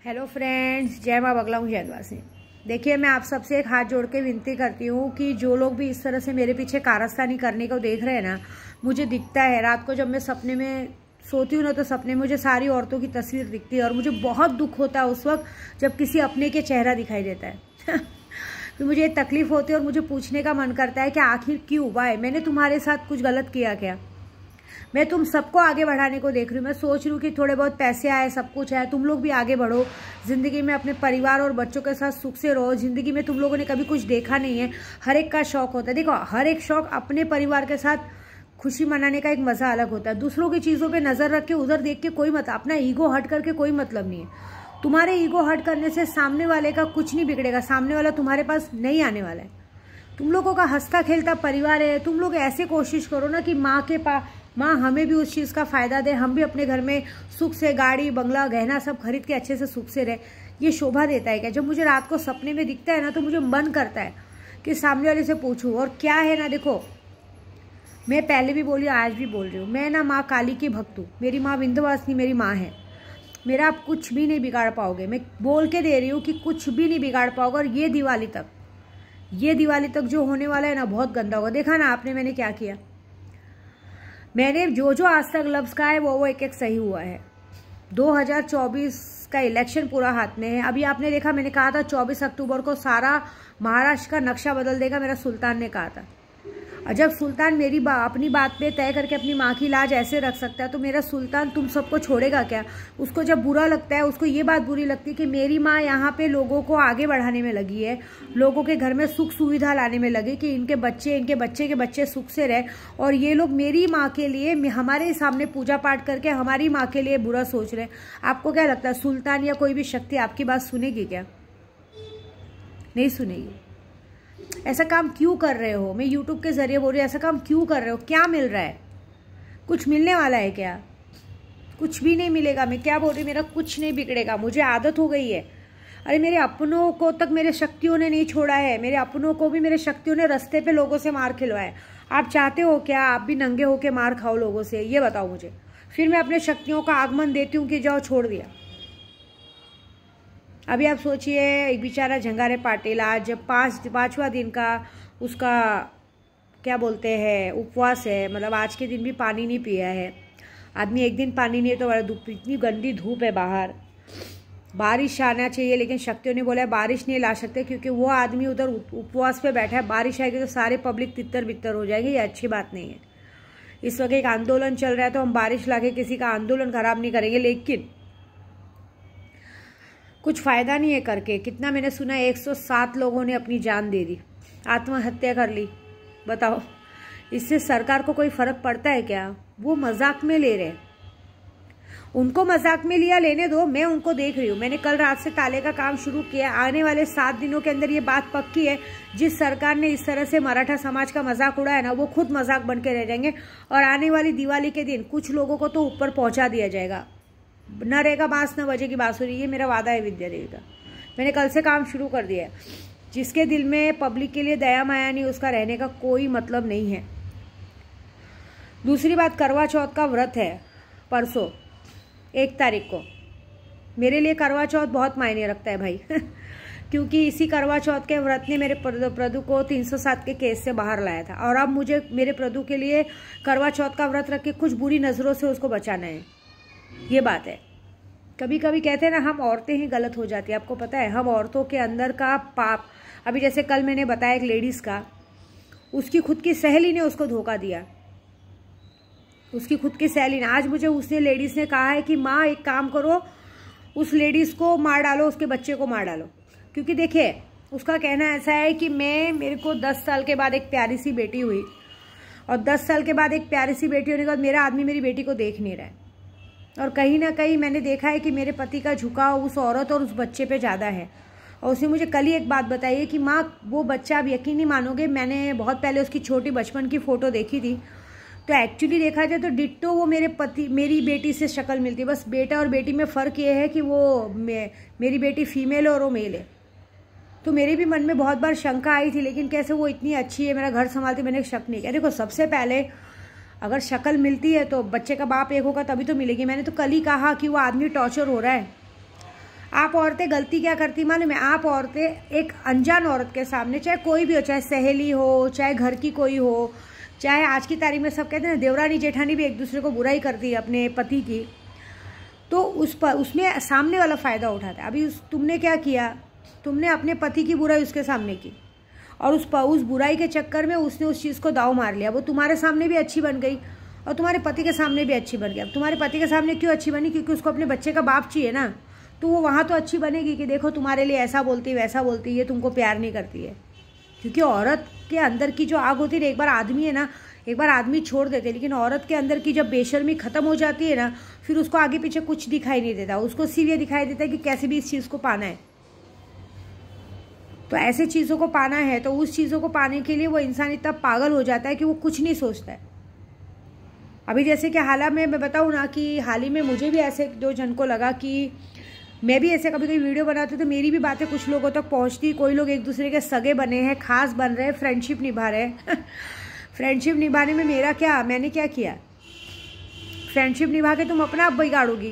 Hello friends, जय माँ बगला हूँ जयद्वासी। देखिए, मैं आप सबसे एक हाथ जोड़ के विनती करती हूँ कि जो लोग भी इस तरह से मेरे पीछे कारस्तानी करने को देख रहे हैं ना, मुझे दिखता है रात को जब मैं सपने में सोती हूँ ना, तो सपने में मुझे सारी औरतों की तस्वीर दिखती है और मुझे बहुत दुख होता है उस वक्त जब किसी अपने के चेहरा दिखाई देता है। तो मुझे तकलीफ होती है और मुझे पूछने का मन करता है कि आखिर क्यों, वाई मैंने तुम्हारे साथ कुछ गलत किया क्या? मैं तुम सबको आगे बढ़ाने को देख रही हूँ। मैं सोच रही हूँ कि थोड़े बहुत पैसे आए, सब कुछ आए, तुम लोग भी आगे बढ़ो ज़िंदगी में, अपने परिवार और बच्चों के साथ सुख से रहो। ज़िंदगी में तुम लोगों ने कभी कुछ देखा नहीं है, हर एक का शौक होता है। देखो, हर एक शौक अपने परिवार के साथ खुशी मनाने का एक मज़ा अलग होता है। दूसरों की चीज़ों पर नज़र रख के उधर देख के कोई मतलब, अपना ईगो हट करके कोई मतलब नहीं है। तुम्हारे ईगो हट करने से सामने वाले का कुछ नहीं बिगड़ेगा, सामने वाला तुम्हारे पास नहीं आने वाला है। तुम लोगों का हंसता खेलता परिवार है। तुम लोग ऐसे कोशिश करो ना कि माँ हमें भी उस चीज़ का फ़ायदा दे, हम भी अपने घर में सुख से गाड़ी बंगला गहना सब खरीद के अच्छे से सुख से रहे। ये शोभा देता है क्या? जब मुझे रात को सपने में दिखता है ना, तो मुझे मन करता है कि सामने वाले से पूछूं। और क्या है ना, देखो, मैं पहले भी बोली, आज भी बोल रही हूँ, मैं ना माँ काली की भक्त हूँ। मेरी माँ विंध्यवासिनी मेरी माँ है। मेरा आप कुछ भी नहीं बिगाड़ पाओगे। मैं बोल के दे रही हूँ कि कुछ भी नहीं बिगाड़ पाओगे। और ये दिवाली तक जो होने वाला है ना, बहुत गंदा होगा। देखा ना आपने मैंने क्या किया। मैंने जो आज तक लफ्ज़ कहा है वो एक एक सही हुआ है। 2024 का इलेक्शन पूरा हाथ में है। अभी आपने देखा, मैंने कहा था 24 अक्टूबर को सारा महाराष्ट्र का नक्शा बदल देगा, मेरा सुल्तान ने कहा था। और जब सुल्तान अपनी बात पे तय करके अपनी माँ की लाज ऐसे रख सकता है, तो मेरा सुल्तान तुम सबको छोड़ेगा क्या? उसको जब बुरा लगता है, उसको ये बात बुरी लगती है कि मेरी माँ यहाँ पे लोगों को आगे बढ़ाने में लगी है, लोगों के घर में सुख सुविधा लाने में लगी कि इनके बच्चे के बच्चे सुख से रहे। और ये लोग मेरी माँ के लिए हमारे सामने पूजा पाठ करके हमारी माँ के लिए बुरा सोच रहे हैं। आपको क्या लगता है, सुल्तान या कोई भी शक्ति आपकी बात सुनेगी क्या? नहीं सुनेगी। ऐसा काम क्यों कर रहे हो? मैं यूट्यूब के जरिए बोल रही हूँ, ऐसा काम क्यों कर रहे हो? क्या मिल रहा है? कुछ मिलने वाला है क्या? कुछ भी नहीं मिलेगा। मैं क्या बोल रही हूँ, मेरा कुछ नहीं बिगड़ेगा। मुझे आदत हो गई है। अरे मेरे अपनों को तक मेरे शक्तियों ने नहीं छोड़ा है। मेरे अपनों को भी मेरे शक्तियों ने रास्ते पे लोगों से मार खिलवाया है। आप चाहते हो क्या आप भी नंगे होके मार खाओ लोगों से? ये बताओ मुझे। फिर मैं अपने शक्तियों का आगमन देती हूँ कि जाओ, छोड़ दिया। अभी आप सोचिए, एक बेचारा झंगारे पाटिल आज पाँचवा दिन का उसका क्या बोलते हैं उपवास है। मतलब आज के दिन भी पानी नहीं पिया है आदमी। एक दिन पानी नहीं है तो बड़ा धूप, इतनी गंदी धूप है बाहर। बारिश आना चाहिए, लेकिन शक्तियों ने बोला है बारिश नहीं ला सकते क्योंकि वो आदमी उधर उपवास पे बैठा है। बारिश आएगी तो सारे पब्लिक तितर बितर हो जाएगी। ये अच्छी बात नहीं है। इस वक्त एक आंदोलन चल रहा है, तो हम बारिश ला के किसी का आंदोलन खराब नहीं करेंगे, लेकिन कुछ फ़ायदा नहीं है करके। कितना मैंने सुना, 107 लोगों ने अपनी जान दे दी, आत्महत्या कर ली। बताओ, इससे सरकार को कोई फ़र्क पड़ता है क्या? वो मजाक में ले रहे हैं। उनको मजाक में लिया, लेने दो। मैं उनको देख रही हूँ। मैंने कल रात से ताले का काम शुरू किया। आने वाले 7 दिनों के अंदर ये बात पक्की है, जिस सरकार ने इस तरह से मराठा समाज का मजाक उड़ाया ना, वो खुद मजाक बन के रह जाएंगे। और आने वाली दिवाली के दिन कुछ लोगों को तो ऊपर पहुँचा दिया जाएगा। न रहेगा बांस न बजेगी बांसुरी। ये मेरा वादा है विद्या देवी का। मैंने कल से काम शुरू कर दिया है। जिसके दिल में पब्लिक के लिए दया माया नहीं, उसका रहने का कोई मतलब नहीं है। दूसरी बात, करवा चौथ का व्रत है परसों 1 तारीख को। मेरे लिए करवा चौथ बहुत मायने रखता है भाई। क्योंकि इसी करवा चौथ के व्रत ने मेरे प्रदु को 307 के केस से बाहर लाया था। और अब मुझे मेरे प्रदु के लिए करवा चौथ का व्रत रख के कुछ बुरी नज़रों से उसको बचाना है। ये बात है। कभी कभी कहते हैं ना, हम औरतें ही गलत हो जाती है। आपको पता है, हम औरतों के अंदर का पाप, अभी जैसे कल मैंने बताया एक लेडीज़ का, उसकी खुद की सहेली ने उसको धोखा दिया। उसकी खुद की सहेली ने, आज मुझे उसने लेडीज़ ने कहा है कि माँ एक काम करो, उस लेडीज़ को मार डालो, उसके बच्चे को मार डालो। क्योंकि देखिए, उसका कहना ऐसा है कि मेरे को 10 साल के बाद एक प्यारी सी बेटी हुई, और 10 साल के बाद एक प्यारी सी बेटी होने के बाद मेरा आदमी मेरी बेटी को देख नहीं रहा है। और कहीं ना कहीं मैंने देखा है कि मेरे पति का झुकाव उस औरत और उस बच्चे पे ज़्यादा है। और उसने मुझे कल ही एक बात बताई है कि माँ, वो बच्चा, आप यकीन नहीं मानोगे, मैंने बहुत पहले उसकी छोटी बचपन की फ़ोटो देखी थी, तो एक्चुअली देखा जाए तो डिट्टो वो मेरी बेटी से शक्ल मिलती है। बस बेटा और बेटी में फ़र्क ये है कि वो मेरी बेटी फीमेल है और वो मेल है। तो मेरे भी मन में बहुत बार शंका आई थी, लेकिन कैसे वो इतनी अच्छी है, मेरा घर संभालती, मैंने शक नहीं किया। देखो, सबसे पहले अगर शक्ल मिलती है तो बच्चे का बाप एक होगा तभी तो मिलेगी। मैंने तो कल ही कहा कि वो आदमी टॉर्चर हो रहा है। आप औरतें गलती क्या करती मालूम है? आप औरतें एक अनजान औरत के सामने, चाहे कोई भी हो, चाहे सहेली हो, चाहे घर की कोई हो, चाहे आज की तारीख में सब कहते हैं ना देवरानी जेठानी भी एक दूसरे को बुराई करती है अपने पति की, तो उसमें सामने वाला फ़ायदा उठाता है। अभी तुमने क्या किया? तुमने अपने पति की बुराई उसके सामने की और उस बुराई के चक्कर में उसने उस चीज़ को दाव मार लिया। वो तुम्हारे सामने भी अच्छी बन गई और तुम्हारे पति के सामने भी अच्छी बन गई। अब तुम्हारे पति के सामने क्यों अच्छी बनी? क्योंकि उसको अपने बच्चे का बाप चाहिए ना, तो वो वहाँ तो अच्छी बनेगी कि देखो तुम्हारे लिए ऐसा बोलती वैसा बोलती, ये तुमको प्यार नहीं करती है। क्योंकि औरत के अंदर की जो आग होती है, एक बार आदमी है ना, एक बार आदमी छोड़ देते, लेकिन औरत के अंदर की जब बेशर्मी खत्म हो जाती है ना, फिर उसको आगे पीछे कुछ दिखाई नहीं देता। उसको सिर्फ ये दिखाई देता है कि कैसे भी इस चीज़ को पाना है। तो ऐसे चीज़ों को पाना है तो उस चीज़ों को पाने के लिए वो इंसान इतना पागल हो जाता है कि वो कुछ नहीं सोचता है। अभी जैसे कि हाल में मैं बताऊँ ना कि हाल ही में मुझे भी ऐसे 2 जन को लगा कि मैं भी ऐसे कभी कभी वीडियो बनाती हूँ तो मेरी भी बातें कुछ लोगों तक पहुँचती। कोई लोग एक दूसरे के सगे बने हैं, खास बन रहे हैं, फ्रेंडशिप निभा रहे हैं। फ्रेंडशिप निभाने में मेरा क्या, मैंने क्या किया? फ्रेंडशिप निभा के तुम अपना आप बिगाड़ोगी,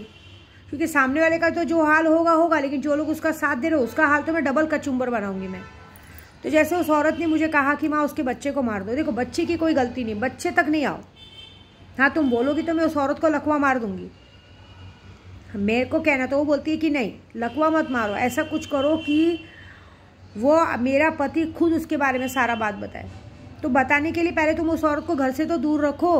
क्योंकि सामने वाले का तो जो हाल होगा होगा, लेकिन जो लोग उसका साथ दे रहे हो उसका हाल तो मैं डबल कचुम्बर बनाऊंगी मैं। तो जैसे उस औरत ने मुझे कहा कि माँ उसके बच्चे को मार दो, देखो बच्चे की कोई गलती नहीं, बच्चे तक नहीं आओ। हाँ तुम बोलोगी तो मैं उस औरत को लकवा मार दूंगी, मेरे को कहना। तो वो बोलती है कि नहीं लकवा मत मारो, ऐसा कुछ करो कि वो मेरा पति खुद उसके बारे में सारा बात बताए। तो बताने के लिए पहले तुम उस औरत को घर से तो दूर रखो।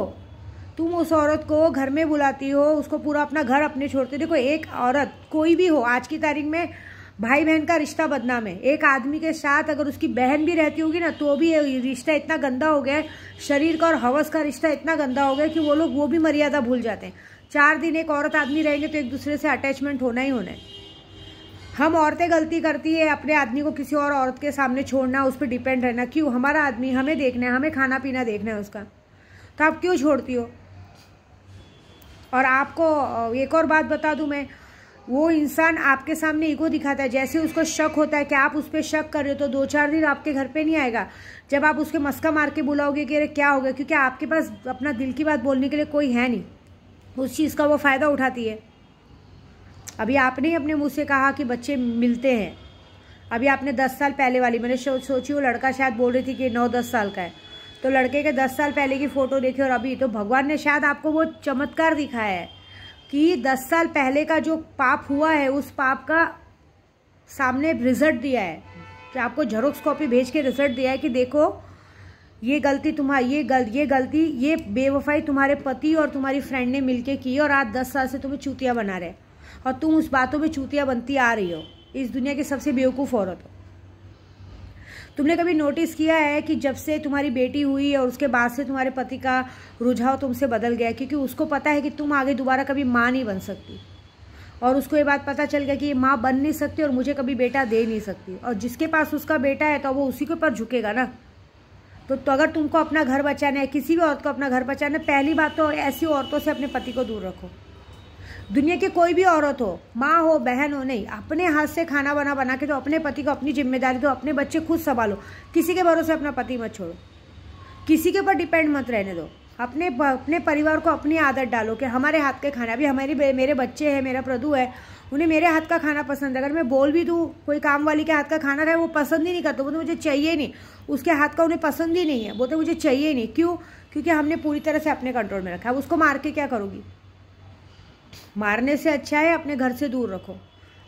तुम उस औरत को घर में बुलाती हो, उसको पूरा अपना घर अपने छोड़ते हो। देखो एक औरत कोई भी हो, आज की तारीख में भाई बहन का रिश्ता बदनाम है। एक आदमी के साथ अगर उसकी बहन भी रहती होगी ना तो भी रिश्ता इतना गंदा हो गया है, शरीर का और हवस का रिश्ता इतना गंदा हो गया कि वो लोग वो भी मर्यादा भूल जाते हैं। 4 दिन एक औरत आदमी रहेंगे तो एक दूसरे से अटैचमेंट होना ही होना है। हम औरतें गलती करती है अपने आदमी को किसी और औरत के सामने छोड़ना, उस पर डिपेंड रहना। क्यों? हमारा आदमी हमें देखना है, हमें खाना पीना देखना है उसका, तो आप क्यों छोड़ती हो? और आपको एक और बात बता दूं मैं, वो इंसान आपके सामने ईगो दिखाता है। जैसे उसको शक होता है कि आप उस पर शक कर रहे हो तो 2-4 दिन आपके घर पे नहीं आएगा। जब आप उसके मस्का मार के बुलाओगे कि अरे क्या हो गया, क्योंकि आपके पास अपना दिल की बात बोलने के लिए कोई है नहीं, उस चीज़ का वो फ़ायदा उठाती है। अभी आपने ही अपने मुँह से कहा कि बच्चे मिलते हैं। अभी आपने 10 साल पहले वाली, मैंने सोची वो लड़का शायद बोल रही थी कि 9-10 साल का है, तो लड़के के 10 साल पहले की फ़ोटो देखी और अभी, तो भगवान ने शायद आपको वो चमत्कार दिखाया है कि 10 साल पहले का जो पाप हुआ है उस पाप का सामने रिजल्ट दिया है, कि आपको जेरोक्स कॉपी भेज के रिजल्ट दिया है कि देखो ये गलती तुम्हारी, ये बेवफाई तुम्हारे पति और तुम्हारी फ्रेंड ने मिलके की और आज 10 साल से तुम्हें चूतिया बना रहे और तुम उस बातों में चूतिया बनती आ रही हो। इस दुनिया की सबसे बेवकूफ़ औरत हो। तुमने कभी नोटिस किया है कि जब से तुम्हारी बेटी हुई और उसके बाद से तुम्हारे पति का रुझाव तुमसे बदल गया? क्योंकि उसको पता है कि तुम आगे दोबारा कभी माँ नहीं बन सकती, और उसको ये बात पता चल गया कि ये माँ बन नहीं सकती और मुझे कभी बेटा दे नहीं सकती। और जिसके पास उसका बेटा है तो वो उसी के ऊपर झुकेगा ना। तो अगर तुमको अपना घर बचाना है, किसी भी औरत को अपना घर बचाना है, पहली बात तो ऐसी औरतों से अपने पति को दूर रखो। दुनिया की कोई भी औरत हो, माँ हो, बहन हो, नहीं, अपने हाथ से खाना बना के तो अपने पति को अपनी जिम्मेदारी दो, अपने बच्चे खुद संभालो। किसी के भरोसे अपना पति मत छोड़ो, किसी के ऊपर डिपेंड मत रहने दो। अपने परिवार को अपनी आदत डालो कि हमारे हाथ के खाना, अभी मेरे बच्चे हैं, मेरा प्रदू है, उन्हें मेरे हाथ का खाना पसंद है। अगर मैं बोल भी दूँ कोई काम वाली के हाथ का खाना खाए, वो पसंद ही नहीं करते, बोलते मुझे चाहिए नहीं, उसके हाथ का उन्हें पसंद ही नहीं है, बोलते मुझे चाहिए नहीं। क्यों? क्योंकि हमने पूरी तरह से अपने कंट्रोल में रखा है। अब उसको मार के क्या करोगी? मारने से अच्छा है अपने घर से दूर रखो,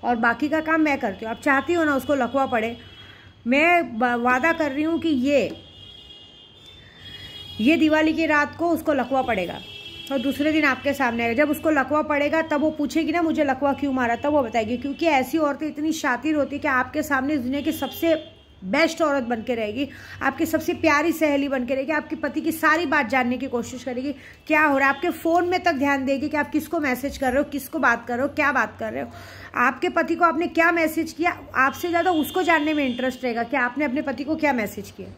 और बाकी का काम मैं करती हूँ। आप चाहती हो ना उसको लकवा पड़े, मैं वादा कर रही हूँ कि ये दिवाली की रात को उसको लकवा पड़ेगा और दूसरे दिन आपके सामने आएगा। जब उसको लकवा पड़ेगा तब वो पूछेगी ना मुझे लकवा क्यों मारा, तब वो बताएगी। क्योंकि ऐसी औरतें इतनी शातिर होती है कि आपके सामने दुनिया की सबसे बेस्ट औरत बन के रहेगी, आपकी सबसे प्यारी सहेली बन के रहेगी, आपके पति की सारी बात जानने की कोशिश करेगी, क्या हो रहा है, आपके फ़ोन में तक ध्यान देगी कि आप किसको मैसेज कर रहे हो, किसको बात कर रहे हो, क्या बात कर रहे हो, आपके पति को आपने क्या मैसेज किया। आपसे ज़्यादा उसको जानने में इंटरेस्ट रहेगा कि आपने अपने पति को क्या मैसेज किया।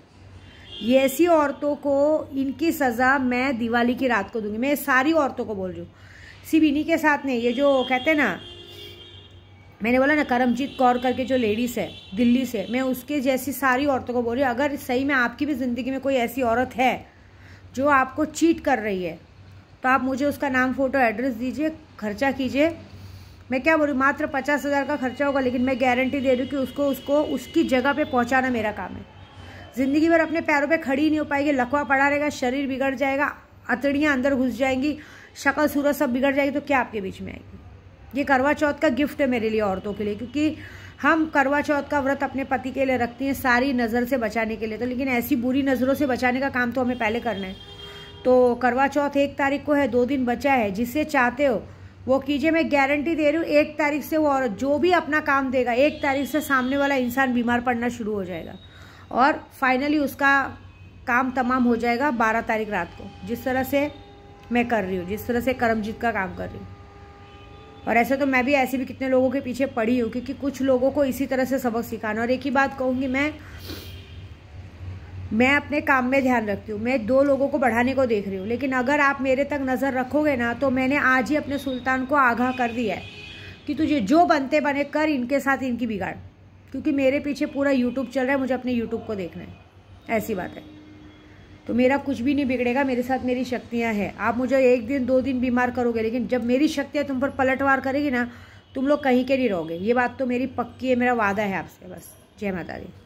ये ऐसी औरतों को इनकी सज़ा मैं दिवाली की रात को दूंगी। मैं सारी औरतों को बोल रही हूँ, सिर्फ इन्हीं के साथ नहीं। ये जो कहते हैं ना, मैंने बोला ना करमजीत कौर करके जो लेडीज़ है दिल्ली से, मैं उसके जैसी सारी औरतों को बोल रही हूँ। अगर सही में आपकी भी ज़िंदगी में कोई ऐसी औरत है जो आपको चीट कर रही है, तो आप मुझे उसका नाम, फ़ोटो, एड्रेस दीजिए, खर्चा कीजिए मैं क्या बोल रही हूँ, मात्र 50,000 का खर्चा होगा, लेकिन मैं गारंटी दे रही हूँ कि उसको उसकी जगह पे पहुँचाना मेरा काम है। ज़िंदगी भर अपने पैरों पे खड़ी नहीं हो पाएगी, लकवा पड़ा रहेगा, शरीर बिगड़ जाएगा, अतड़ियाँ अंदर घुस जाएंगी, शक्ल सूरत सब बिगड़ जाएगी, तो क्या आपके बीच में आएगी। ये करवा चौथ का गिफ्ट है मेरे लिए, औरतों के लिए, क्योंकि हम करवा चौथ का व्रत अपने पति के लिए रखती हैं, सारी नज़र से बचाने के लिए। तो लेकिन ऐसी बुरी नज़रों से बचाने का काम तो हमें पहले करना है। तो करवा चौथ 1 तारीख को है, 2 दिन बचा है, जिसे चाहते हो वो कीजिए। मैं गारंटी दे रही हूँ 1 तारीख से वो औरत जो भी अपना काम देगा, 1 तारीख से सामने वाला इंसान बीमार पड़ना शुरू हो जाएगा और फाइनली उसका काम तमाम हो जाएगा 12 तारीख रात को, जिस तरह से मैं कर रही हूँ, जिस तरह से करमजीत का काम कर रही हूँ। और ऐसे तो मैं भी ऐसे भी कितने लोगों के पीछे पड़ी हूँ, क्योंकि कुछ लोगों को इसी तरह से सबक सिखाना। और एक ही बात कहूँगी, मैं अपने काम में ध्यान रखती हूँ, मैं 2 लोगों को बढ़ाने को देख रही हूँ, लेकिन अगर आप मेरे तक नज़र रखोगे ना, तो मैंने आज ही अपने सुल्तान को आगाह कर दिया है कि तुझे जो बनते बने कर, इनके साथ इनकी बिगाड़, क्योंकि मेरे पीछे पूरा यूट्यूब चल रहा है, मुझे अपने यूट्यूब को देखना है, ऐसी बात है। तो मेरा कुछ भी नहीं बिगड़ेगा, मेरे साथ मेरी शक्तियाँ हैं। आप मुझे 1 दिन 2 दिन बीमार करोगे, लेकिन जब मेरी शक्तियाँ तुम पर पलटवार करेगी ना, तुम लोग कहीं के नहीं रहोगे। ये बात तो मेरी पक्की है, मेरा वादा है आपसे। बस जय माता दी।